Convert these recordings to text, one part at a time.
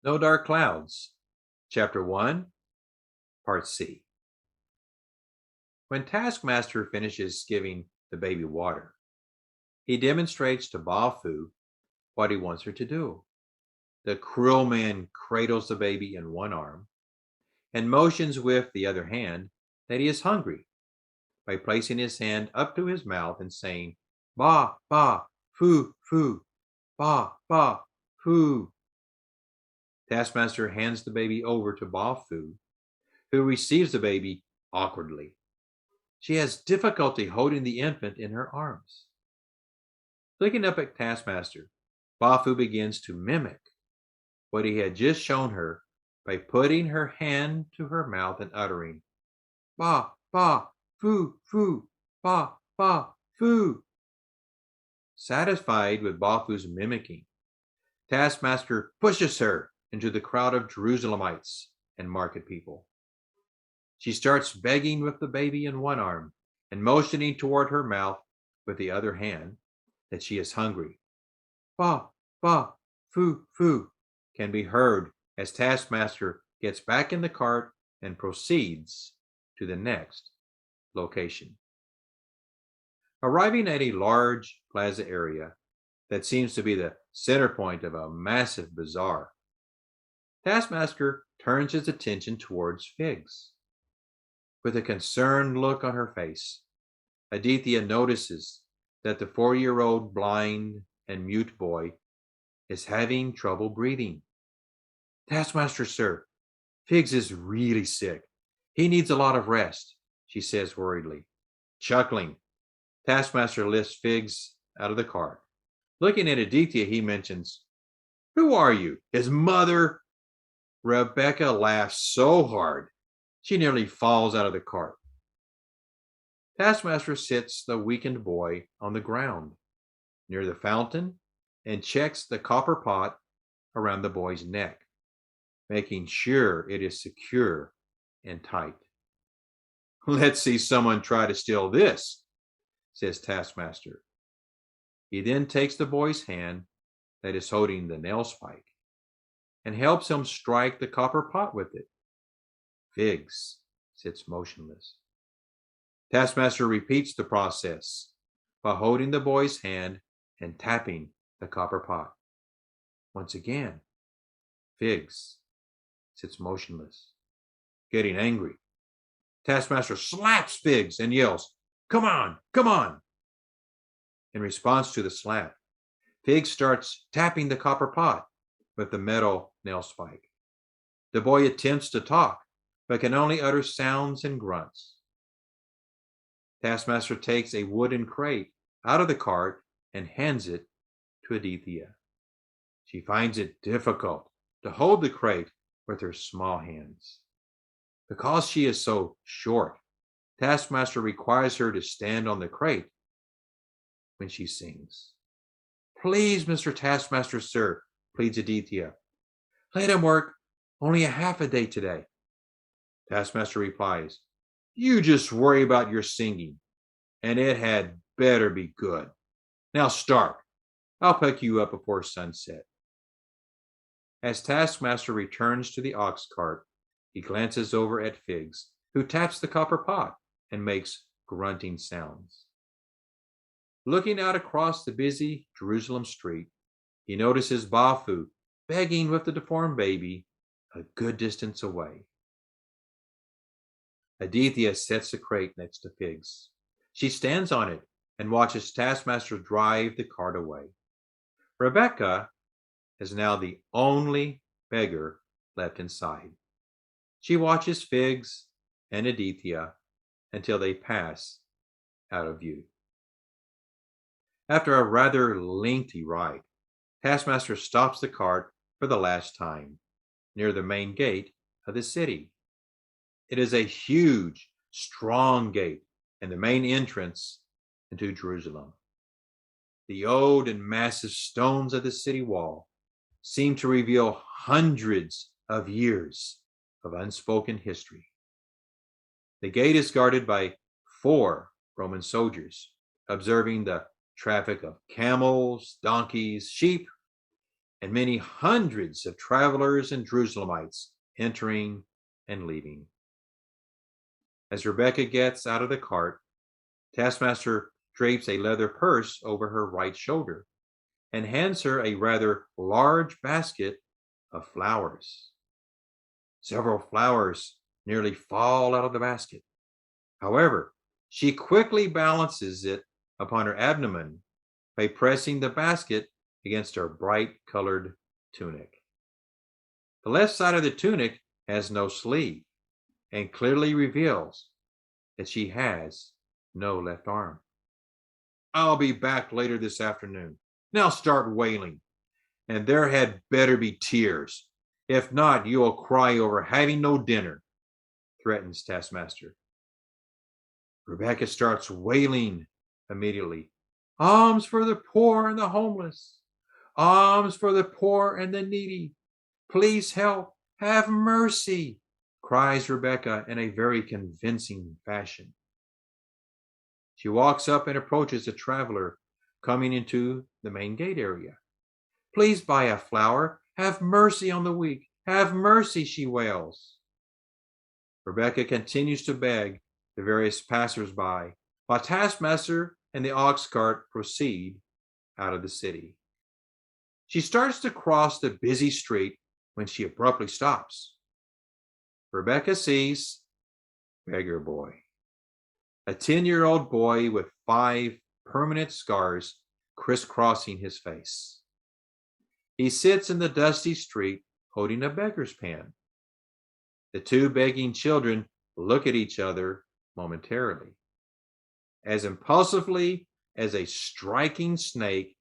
No Dark Clouds, Chapter 1, Part C. When Taskmaster finishes giving the baby water, he demonstrates to Bafu what he wants her to do. The cruel man cradles the baby in one arm and motions with the other hand that he is hungry by placing his hand up to his mouth and saying, "Ba, ba, fu, fu, ba, ba, fu." Taskmaster hands the baby over to Bafu, who receives the baby awkwardly. She has difficulty holding the infant in her arms. Looking up at Taskmaster, Bafu begins to mimic what he had just shown her by putting her hand to her mouth and uttering, "Ba, ba, fu, fu, ba, ba, fu." Satisfied with Bafu's mimicking, Taskmaster pushes her into the crowd of Jerusalemites and market people. She starts begging with the baby in one arm and motioning toward her mouth with the other hand that she is hungry. "Ba, ba, fu, fu," can be heard as Taskmaster gets back in the cart and proceeds to the next location. Arriving at a large plaza area that seems to be the center point of a massive bazaar, Taskmaster turns his attention towards figs. With a concerned look on her face, Aditya notices that the 4-year-old blind and mute boy is having trouble breathing. "Taskmaster, sir, Figs is really sick. He needs a lot of rest," she says worriedly. Chuckling, Taskmaster lifts Figs out of the cart. Looking at Aditya, he mentions, "Who are you? His mother?" Rebecca laughs so hard, she nearly falls out of the cart. Taskmaster sits the weakened boy on the ground near the fountain and checks the copper pot around the boy's neck, making sure it is secure and tight. "Let's see someone try to steal this," says Taskmaster. He then takes the boy's hand that is holding the nail spike and helps him strike the copper pot with it. Figs sits motionless. Taskmaster repeats the process by holding the boy's hand and tapping the copper pot. Once again, Figs sits motionless. Getting angry, Taskmaster slaps Figs and yells, "Come on, come on." In response to the slap, Figs starts tapping the copper pot with the metal nail spike. The boy attempts to talk, but can only utter sounds and grunts. Taskmaster takes a wooden crate out of the cart and hands it to Aditya. She finds it difficult to hold the crate with her small hands. Because she is so short, Taskmaster requires her to stand on the crate when she sings. "Please, Mr. Taskmaster, sir," pleads Aditya. "Let him work only a half a day today." Taskmaster replies, "You just worry about your singing, and it had better be good. Now start. I'll pick you up before sunset." As Taskmaster returns to the ox cart, he glances over at Figs, who taps the copper pot and makes grunting sounds. Looking out across the busy Jerusalem street, he notices Bafu begging with the deformed baby a good distance away. Aditya sets the crate next to Figs. She stands on it and watches Taskmaster drive the cart away. Rebecca is now the only beggar left inside. She watches Figs and Aditya until they pass out of view. After a rather lengthy ride, Taskmaster stops the cart for the last time near the main gate of the city. It is a huge, strong gate and the main entrance into Jerusalem. The old and massive stones of the city wall seem to reveal hundreds of years of unspoken history. The gate is guarded by 4 Roman soldiers, observing the traffic of camels, donkeys, sheep, and many hundreds of travelers and Jerusalemites entering and leaving. As Rebecca gets out of the cart, Taskmaster drapes a leather purse over her right shoulder and hands her a rather large basket of flowers. Several flowers nearly fall out of the basket. However, she quickly balances it upon her abdomen by pressing the basket against her bright colored tunic. The left side of the tunic has no sleeve and clearly reveals that she has no left arm. I'll be back later this afternoon. Now start wailing, and there had better be tears. If not, you will cry over having no dinner, threatens Taskmaster. Rebecca starts wailing immediately. Alms for the poor and the homeless. Alms for the poor and the needy. Please help. Have mercy, cries Rebecca in a very convincing fashion. She walks up and approaches a traveler coming into the main gate area. Please buy a flower. Have mercy on the weak. Have mercy, she wails. Rebecca continues to beg the various passers-by while Taskmaster and the ox cart proceed out of the city. She starts to cross the busy street when she abruptly stops. Rebecca sees Beggar Boy, a 10-year-old boy with 5 permanent scars crisscrossing his face. He sits in the dusty street holding a beggar's pan. The 2 begging children look at each other momentarily. As impulsively as a striking snake,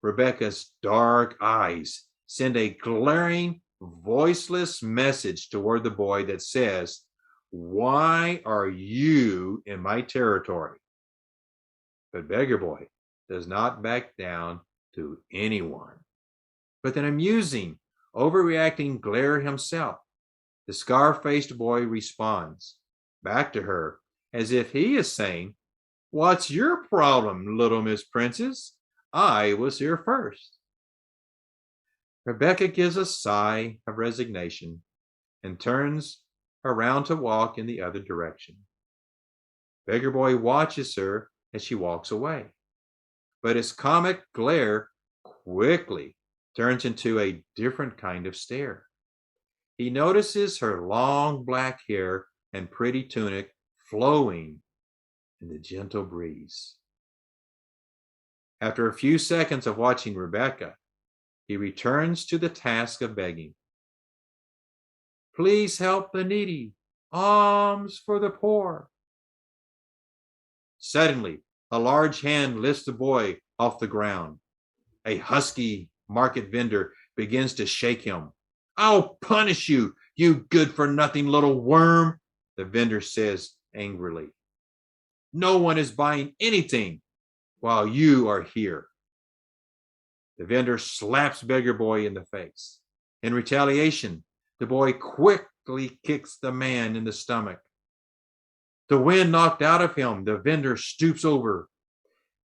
Rebecca's dark eyes send a glaring, voiceless message toward the boy that says, "Why are you in my territory?" But Beggar Boy does not back down to anyone. With an amusing, overreacting glare himself, the scar-faced boy responds back to her as if he is saying, "What's your problem, little Miss Princess? I was here first." Rebecca gives a sigh of resignation and turns around to walk in the other direction. Beggar Boy watches her as she walks away, but his comic glare quickly turns into a different kind of stare. He notices her long black hair and pretty tunic flowing in the gentle breeze. After a few seconds of watching Rebecca, he returns to the task of begging. Please help the needy. Alms for the poor. Suddenly, a large hand lifts the boy off the ground. A husky market vendor begins to shake him. I'll punish you, you good-for-nothing little worm, the vendor says angrily. No one is buying anything while you are here. The vendor slaps Beggar Boy in the face. In retaliation, the boy quickly kicks the man in the stomach. The wind knocked out of him, the vendor stoops over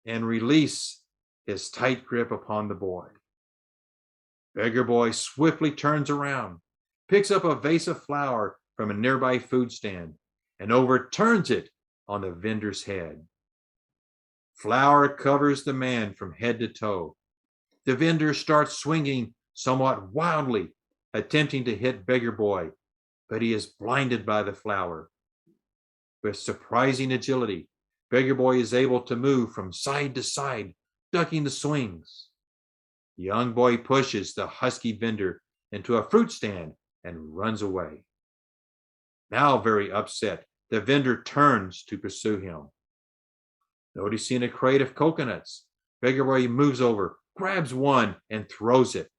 and releases his tight grip upon the boy. Beggar Boy swiftly turns around, picks up a vase of flour from a nearby food stand, and overturns it on the vendor's head. Flour covers the man from head to toe. The vendor starts swinging somewhat wildly, attempting to hit Beggar Boy, but he is blinded by the flour. With surprising agility, Beggar Boy is able to move from side to side, ducking the swings. The young boy pushes the husky vendor into a fruit stand and runs away. Now very upset, the vendor turns to pursue him. Noticing a crate of coconuts, Beggar Boy moves over, grabs one, and throws it.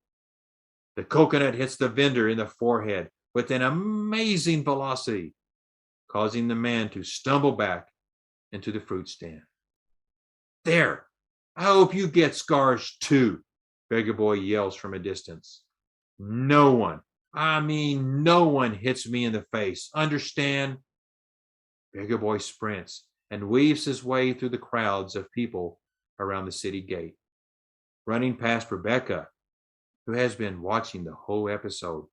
The coconut hits the vendor in the forehead with an amazing velocity, causing the man to stumble back into the fruit stand. There! I hope you get scars too, Beggar Boy yells from a distance. No one hits me in the face. Understand? Beggar Boy sprints and weaves his way through the crowds of people around the city gate. Running past Rebecca, who has been watching the whole episode.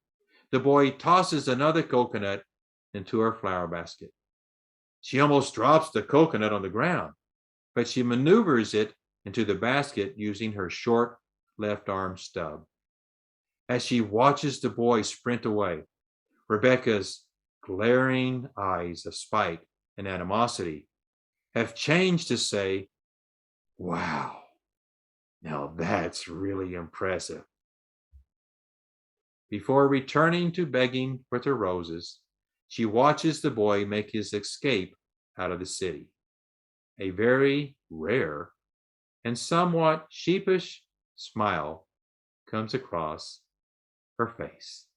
The boy tosses another coconut into her flower basket. She almost drops the coconut on the ground, but she maneuvers it into the basket using her short left arm stub. As she watches the boy sprint away, Rebecca's glaring eyes of spite and animosity have changed to say, "Wow, now that's really impressive." Before returning to begging with her roses, she watches the boy make his escape out of the city. A very rare and somewhat sheepish smile comes across her face.